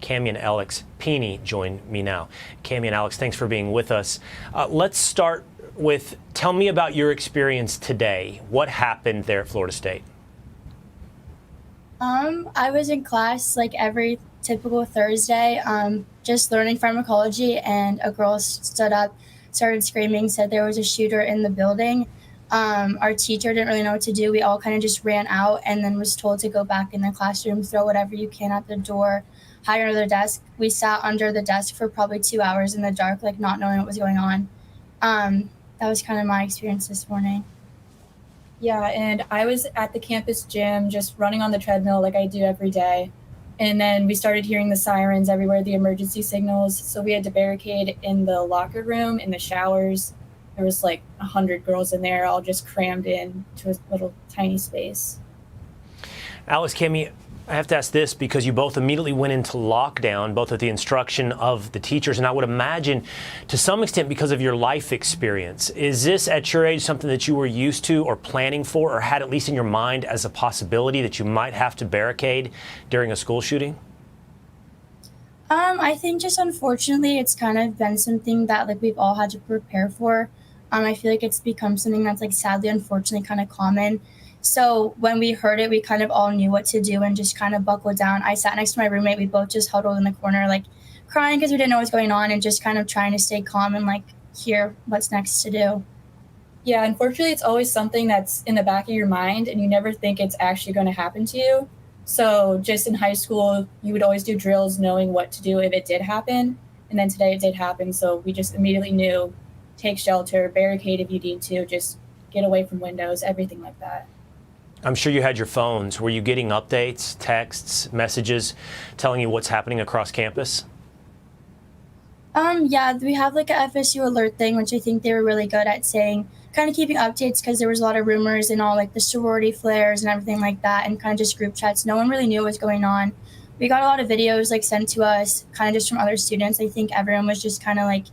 Cami and Alex Peeney join me now. Cami and Alex, thanks for being with us. Let's start with, tell me about your experience today. What happened there at Florida State? I was in class like every typical Thursday, just learning pharmacology, and a girl stood up, started screaming, said there was a shooter in the building. Our teacher didn't really know what to do. We all kind of just ran out and then was told to go back in the classroom, throw whatever you can at the door, hide under the desk. We sat under the desk for probably 2 hours in the dark, like not knowing what was going on. That was kind of my experience this morning. Yeah, and I was at the campus gym just running on the treadmill like I do every day. And then we started hearing the sirens everywhere, the emergency signals. So we had to barricade in the locker room, in the showers. There was like 100 girls in there, all just crammed in to a little tiny space. Alice, Cami, I have to ask this because you both immediately went into lockdown, both at the instruction of the teachers, and I would imagine to some extent because of your life experience. Is this at your age something that you were used to or planning for or had at least in your mind as a possibility that you might have to barricade during a school shooting? I think just unfortunately it's kind of been something that like we've all had to prepare for. I feel like it's become something that's like sadly, unfortunately kind of common. So when we heard it, we kind of all knew what to do and just kind of buckled down. I sat next to my roommate. We both just huddled in the corner, like crying because we didn't know what was going on and just kind of trying to stay calm and like hear what's next to do. Yeah, unfortunately, it's always something that's in the back of your mind and you never think it's actually going to happen to you. So just in high school, you would always do drills knowing what to do if it did happen. And then today it did happen. So we just immediately knew, take shelter, barricade if you need to, just get away from windows, everything like that. I'm sure you had your phones. Were you getting updates, texts, messages telling you what's happening across campus? Yeah, we have like a FSU alert thing, which I think they were really good at saying, kind of keeping updates because there was a lot of rumors and all like the sorority flares and everything like that, and kind of just group chats. No one really knew what was going on. We got a lot of videos like sent to us kind of just from other students. I think everyone was just kind of like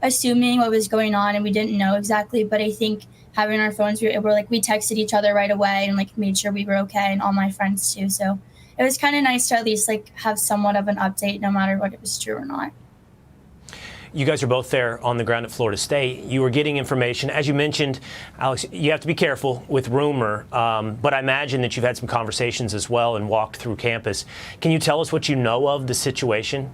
assuming what was going on and we didn't know exactly, but I think having our phones, we texted each other right away and like made sure we were okay, and all my friends too. So it was kind of nice to at least like have somewhat of an update no matter what it was true or not. You guys are both there on the ground at Florida State. You were getting information. As you mentioned, Alex, you have to be careful with rumor, but I imagine that you've had some conversations as well and walked through campus. Can you tell us what you know of the situation?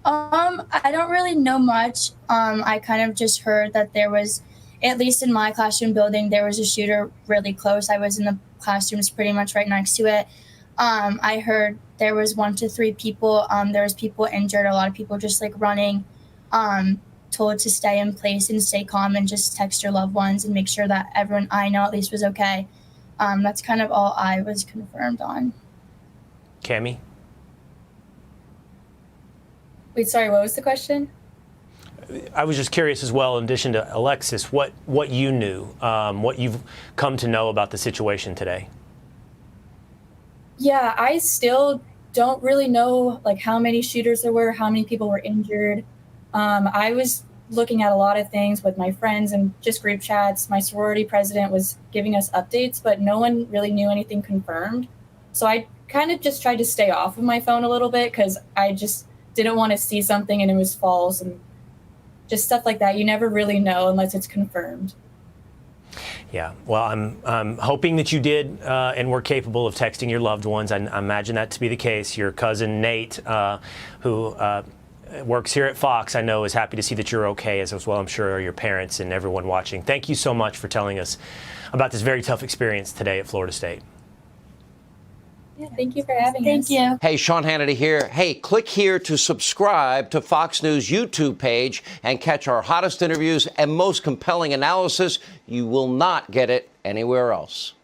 I don't really know much. I kind of just heard that there was, at least in my classroom building, there was a shooter really close. I was in the classrooms pretty much right next to it. I heard there was 1 to 3 people. There was people injured, a lot of people just like running, told to stay in place and stay calm and just text your loved ones and make sure that everyone I know at least was okay. That's kind of all I was confirmed on. Cami? Wait, sorry, what was the question? I was just curious as well, in addition to Alexis, what you knew, what you've come to know about the situation today. Yeah, I still don't really know like how many shooters there were, how many people were injured. I was looking at a lot of things with my friends and just group chats. My sorority president was giving us updates, but no one really knew anything confirmed. So I kind of just tried to stay off of my phone a little bit because I just didn't want to see something and it was false and just stuff like that. You never really know unless it's confirmed. Yeah, well, I'm hoping that you did and were capable of texting your loved ones. I imagine that to be the case. Your cousin Nate, who works here at Fox, I know is happy to see that you're okay, as well I'm sure are your parents and everyone watching. Thank you so much for telling us about this very tough experience today at Florida State. Yeah, thank you for having us. Thank you. Hey, Sean Hannity here. Hey, click here to subscribe to Fox News YouTube page and catch our hottest interviews and most compelling analysis. You will not get it anywhere else.